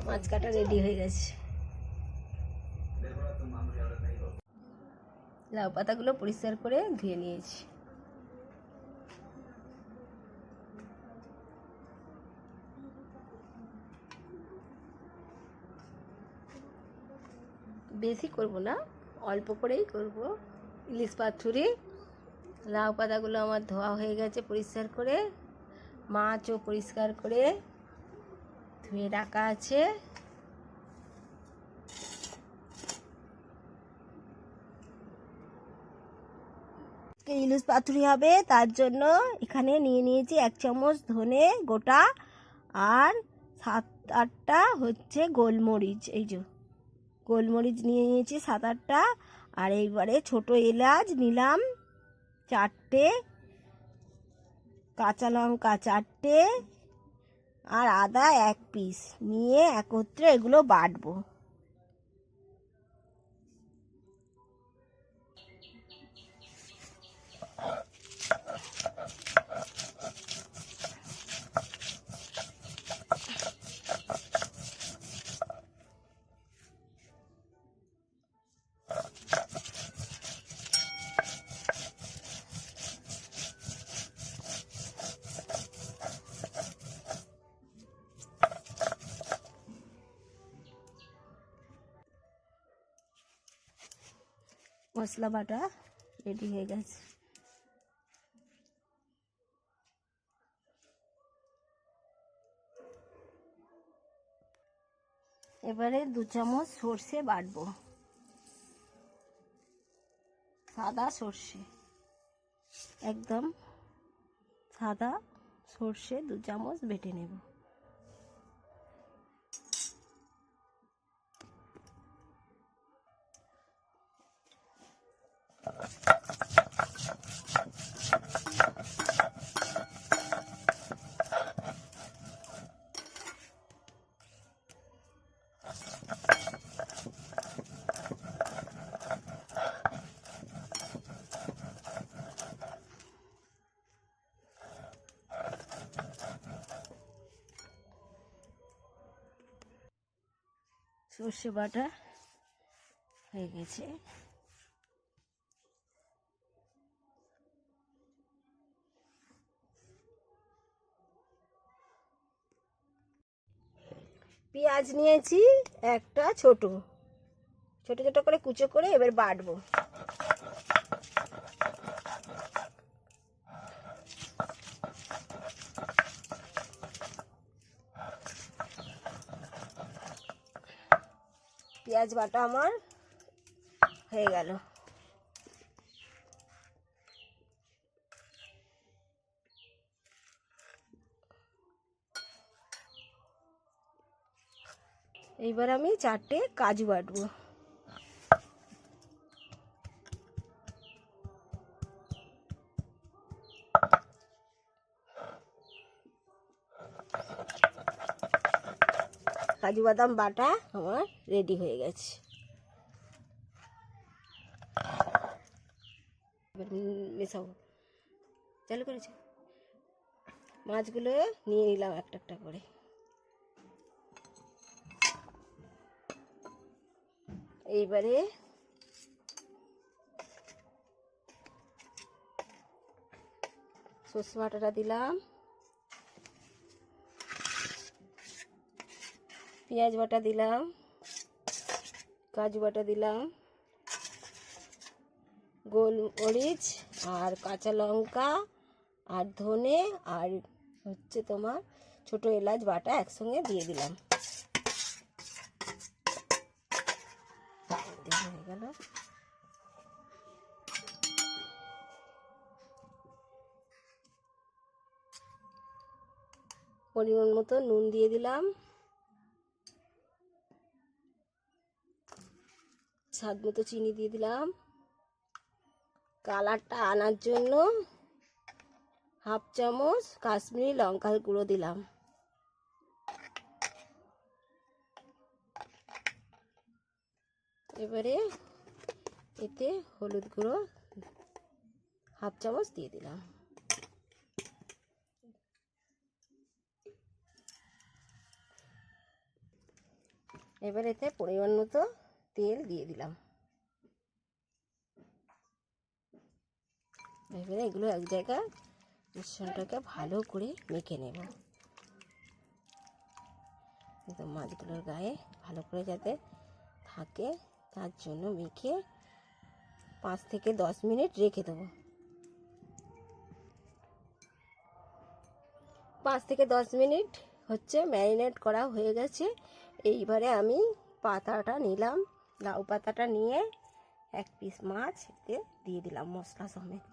মাছ কাটা রেডি হয়ে গেছে। লাউ পাতাগুলো পরিষ্কার করে ধুয়ে নিয়েছি। বেশি করব না, অল্প করেই করব। ইলিশ পাতুরি। লাউ পাতাগুলো আমার ধোয়া হয়ে গেছে পরিষ্কার করে, মাছও পরিষ্কার করে ধুয়ে রাখা আছে। ইলিশ পাতুরি হবে, তার জন্য এখানে নিয়ে নিয়েছি 1 চামচ ধনে গোটা আর 7-8টা হচ্ছে গোলমরিচ। এই যে গোলমরিচ নিয়ে নিয়েছি 7-8টা। আর এইবারে ছোট এলাচ নিলাম 4টে, কাঁচা লঙ্কা 4টে আর আদা 1 পিস নিয়ে একত্রে এগুলো বাটবো। মশলা বাটা রেডি হয়ে গেছে। এবারে 2 চামচ সর্ষে বাটবো, সাদা সর্ষে, একদম সাদা সর্ষে 2 চামচ বেটে নেব। সর্ষে বাটা হয়ে গেছে। পেঁয়াজ নিয়েছি একটা, ছোট ছোট ছোট করে কুচো করে এবার বাটবো। পেঁয়াজ বাটা আমার হয়ে গেল। এইবার আমি 4টে কাজু বাটবো। কাজু বাদাম বাটা আমার রেডি হয়ে গেছে। এবার মেশাবো, চালু করেছি। মাছগুলো নিয়ে নিলাম একটা একটা করে। এইবারে সর্ষে বাটাটা দিলাম, পেঁয়াজ বাটা দিলাম, কাজু বাটা দিলাম, গোলমরিচ আর কাঁচা লঙ্কা আর ধনে আর হচ্ছে তোমার ছোট এলাচ বাটা একসঙ্গে দিয়ে দিলাম। হয়ে গেল। পরিমাণ মতো নুন দিয়ে দিলাম, স্বাদ মতো চিনি দিয়ে দিলাম। কালারটা আনার জন্য 1/2 চামচ কাশ্মীরি লঙ্কার গুঁড়ো দিলাম। এবারে এতে হলুদ গুঁড়ো 1/2 চামচ দিয়ে দিলাম। এবার এতে পরিমাণ মতো তেল দিয়ে দিলাম। এবারে এগুলো এক জায়গায় মিশ্রণটাকে ভালো করে মেখে নেব। একদম মাছগুলোর গায়ে ভালো করে যাতে থাকে তার জন্য মেখে 5 থেকে 10 মিনিট রেখে দেবো। 5 থেকে 10 মিনিট হচ্ছে ম্যারিনেট করা হয়ে গেছে। এইবারে আমি পাতাটা নিলাম, লাউ পাতাটা নিয়ে এক পিস মাছ এতে দিয়ে দিলাম মশলা সমেত।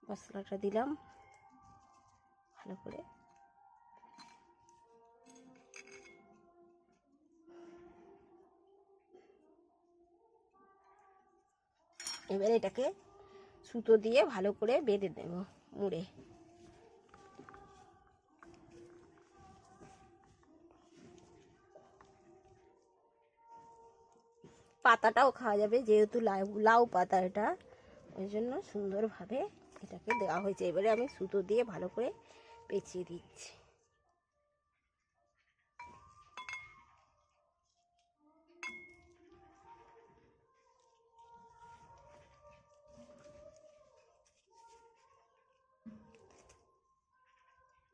মশলাটা দিলাম ভালো করে। এবারে এটাকে সুতো দিয়ে ভালো করে বেঁধে দেব মুড়ে। পাতাটাও খাওয়া যাবে, যেহেতু লাউ পাতা এটা, ওই জন্য সুন্দরভাবে এটাকে দেওয়া হয়েছে। এবারে আমি সুতো দিয়ে ভালো করে পেঁচিয়ে দিচ্ছি।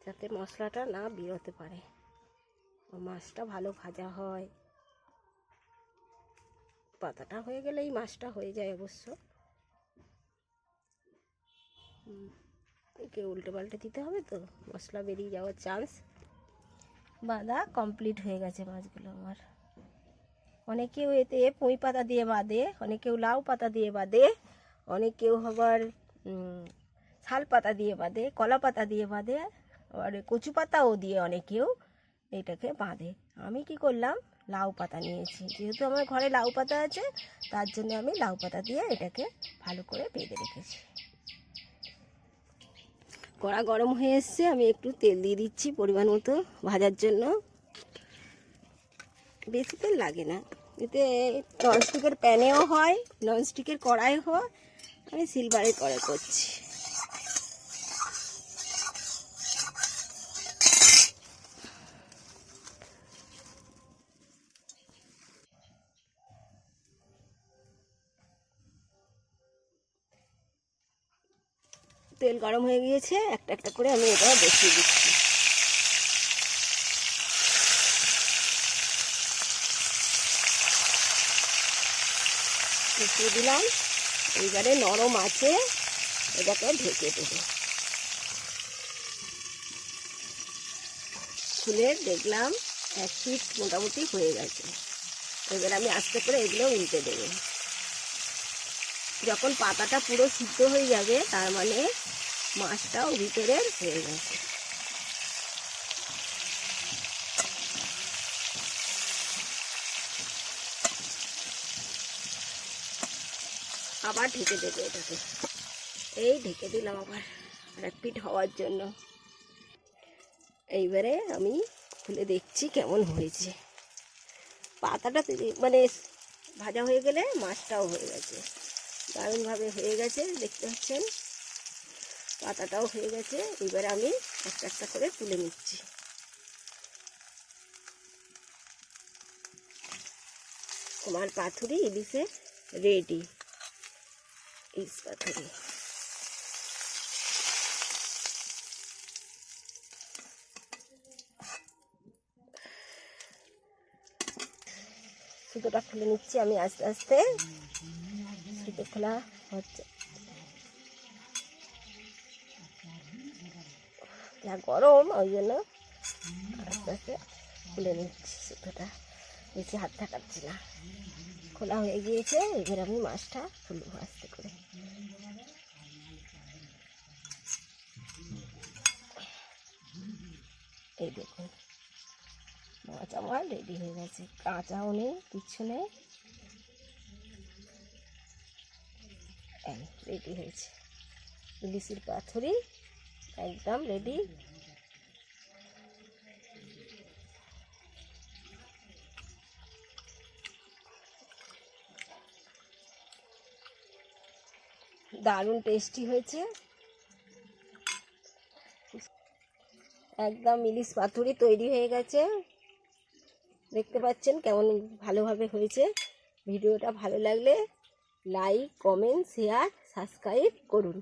যাতে মশলাটা না বেরোতে পারে, মাছটা ভালো ভাজা হয়। পাতাটা হয়ে গেলে এই মাছটা হয়ে যায় অবশ্য। একে উল্টে পাল্টে দিতে হবে তো, মশলা বেরিয়ে যাওয়ার চান্স। বাঁধা কমপ্লিট হয়ে গেছে মাছগুলো আমার। অনেকেও এতে পুঁই পাতা দিয়ে বাঁধে, অনেকেও লাউ পাতা দিয়ে বাঁধে, অনেকেও আবার শাল পাতা দিয়ে বাঁধে, কলা পাতা দিয়ে বাঁধে, আর কচু পাতাও দিয়ে অনেকেও এটাকে বাঁধে। আমি কি করলাম, লাউ পাতা নিয়েছি। যেহেতু আমার ঘরে লাউ পাতা আছে, তার জন্য আমি লাউ পাতা দিয়ে এটাকে ভালো করে বেঁধে রেখেছি। কড়া গরম হয়ে এসছে, আমি একটু তেল দিয়ে দিচ্ছি পরিমাণ মতো ভাজার জন্য। বেশি তেল লাগে না এতে, ননস্টিকের প্যানেও হয়, ননস্টিকের কড়াই হয়, আমি সিলভারের কড়াই করছি। তেল গরম হয়ে গিয়েছে, একটা একটা করে আমি এটা বসিয়ে দিচ্ছি। বসিয়ে দিলাম। এইবারে নরম আছে, এটাকে ঢেকে দেবো। খুলে দেখলাম এক পিঠ মোটামুটি হয়ে গেছে। এবার আমি আস্তে করে এগুলো উল্টে দেবো। যখন পাতাটা পুরো সিদ্ধ হয়ে যাবে, তার মানে মাছটাও ভিতরের হয়ে গেছে। আবার ঢেকে দেবো এটাকে। এই ঢেকে দিলাম আবার এক পিঠ হওয়ার জন্য। এইবারে আমি খুলে দেখছি কেমন হয়েছে। পাতাটা মানে ভাজা হয়ে গেলে মাছটাও হয়ে গেছে, দারুণভাবে হয়ে গেছে, দেখতে পাচ্ছেন। পাতাটাও হয়ে গেছে। এবারে আমি একটা একটা করে তুলে নিচ্ছি। আমার পাথুরি ইলিশে রেডি। ইলিশ পাথুরি সুতোটা খুলে নিচ্ছি আমি আস্তে আস্তে। সুতো খোলা হচ্ছে, যা গরম ওই জন্য আস্তে আস্তে খুলে নিচ্ছি সুতোটা, বেশি হাত থাকাচ্ছি না। খোলা হয়ে গিয়েছে, এবার আমি মাছটা খুলব আস্তে করে। এই দেখুন মাছ আমার রেডি হয়ে গেছে, কাঁচাও নেই, কিচ্ছু নেই, রেডি হয়েছে। ইলিশের পাথুরি একদম রেডি। দারুণ টেস্টি হয়েছে, একদম ইলিশ পাতুরি তৈরি হয়ে গেছে। দেখতে পাচ্ছেন কেমন ভালোভাবে হয়েছে। ভিডিওটা ভালো লাগলে লাইক, কমেন্ট, শেয়ার, সাবস্ক্রাইব করুন।